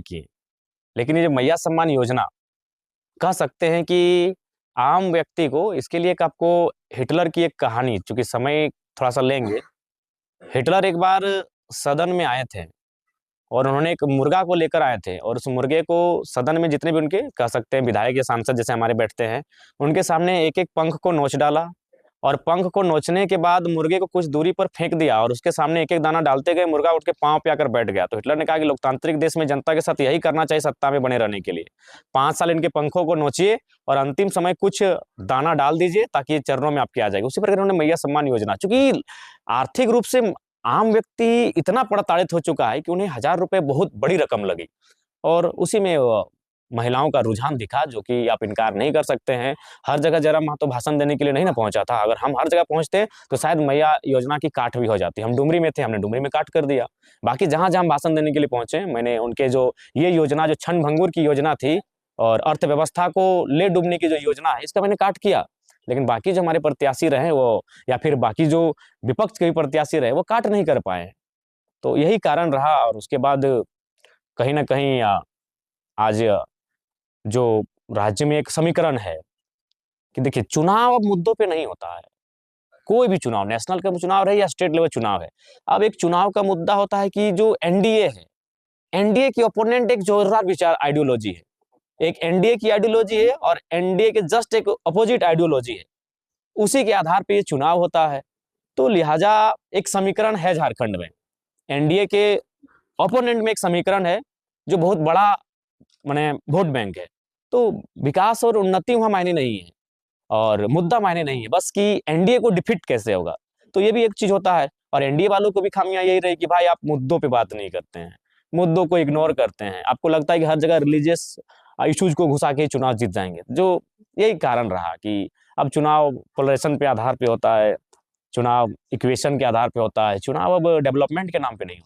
किए। लेकिन ये जो मैया सम्मान योजना, कह सकते हैं कि आम व्यक्ति को इसके लिए एक आपको हिटलर की एक कहानी, चूँकि समय थोड़ा-सा लेंगे। हिटलर एक बार सदन में आए थे और उन्होंने एक मुर्गा को लेकर आए थे और उस मुर्गे को सदन में जितने भी उनके कह सकते हैं विधायक या सांसद जैसे हमारे बैठते हैं, उनके सामने एक-एक पंख को नोच डाला और पंख को नोचने के बाद मुर्गे को कुछ दूरी पर फेंक दिया और उसके सामने एक-एक दाना डालते गए, मुर्गा उठ के पाँव पे आकर बैठ गया। तो हिटलर ने कहा कि लोकतांत्रिक देश में जनता के साथ यही करना चाहिए सत्ता में बने रहने के लिए। 5 साल इनके पंखों को नोचिए और अंतिम समय कुछ दाना डाल दीजिए ताकि ये चरणों में आपके आ जाएगी। उसी प्रकार उन्होंने मैया सम्मान योजना, चूँकि आर्थिक रूप से आम व्यक्ति इतना प्रताड़ित हो चुका है कि उन्हें ₹1000 बहुत बड़ी रकम लगी और उसी में महिलाओं का रुझान दिखा, जो कि आप इनकार नहीं कर सकते हैं। हर जगह जयराम महतो भाषण देने के लिए नहीं ना पहुँचा था। अगर हम हर जगह पहुँचते तो शायद मैया योजना की काट भी हो जाती। हम डुमरी में थे, हमने डुमरी में काट कर दिया। बाकी जहाँ-जहाँ हम भाषण देने के लिए पहुँचे, मैंने उनके जो ये योजना जो क्षणभंगुर की योजना थी और अर्थव्यवस्था को ले डूबने की जो योजना है, इसका मैंने काट किया। लेकिन बाकी जो हमारे प्रत्याशी रहे वो, या फिर बाकी जो विपक्ष के भी प्रत्याशी रहे, वो काट नहीं कर पाए। तो यही कारण रहा और उसके बाद कहीं न कहीं आज जो राज्य में एक समीकरण है कि देखिए, चुनाव अब मुद्दों पे नहीं होता है। कोई भी चुनाव, नेशनल का चुनाव रहे या स्टेट लेवल चुनाव है। अब एक चुनाव का मुद्दा होता है कि जो एनडीए है, एनडीए की ओपोनेंट एक जोरदार विचार आइडियोलॉजी है। एक एनडीए की आइडियोलॉजी है और एनडीए के जस्ट एक अपोजिट आइडियोलॉजी है। उसी के आधार पे ये चुनाव होता है। तो लिहाजा एक समीकरण है झारखंड में। एनडीए के ओपोनेंट में एक समीकरण है जो बहुत बड़ा माने वोट बैंक है। तो विकास और उन्नति वहाँ मायने नहीं है और मुद्दा मायने नहीं है, बस कि एनडीए को डिफीट कैसे होगा। तो ये भी एक चीज़ होता है और एनडीए वालों को भी खामियाँ यही रही कि भाई आप मुद्दों पे बात नहीं करते हैं, मुद्दों को इग्नोर करते हैं। आपको लगता है कि हर जगह रिलीजियस इश्यूज़ को घुसा के चुनाव जीत जाएँगे। जो यही कारण रहा कि अब चुनाव पोलराइज़ेशन पे आधार पे होता है, चुनाव इक्वेशन के आधार पे होता है, चुनाव अब डेवलपमेंट के नाम पे नहीं होता।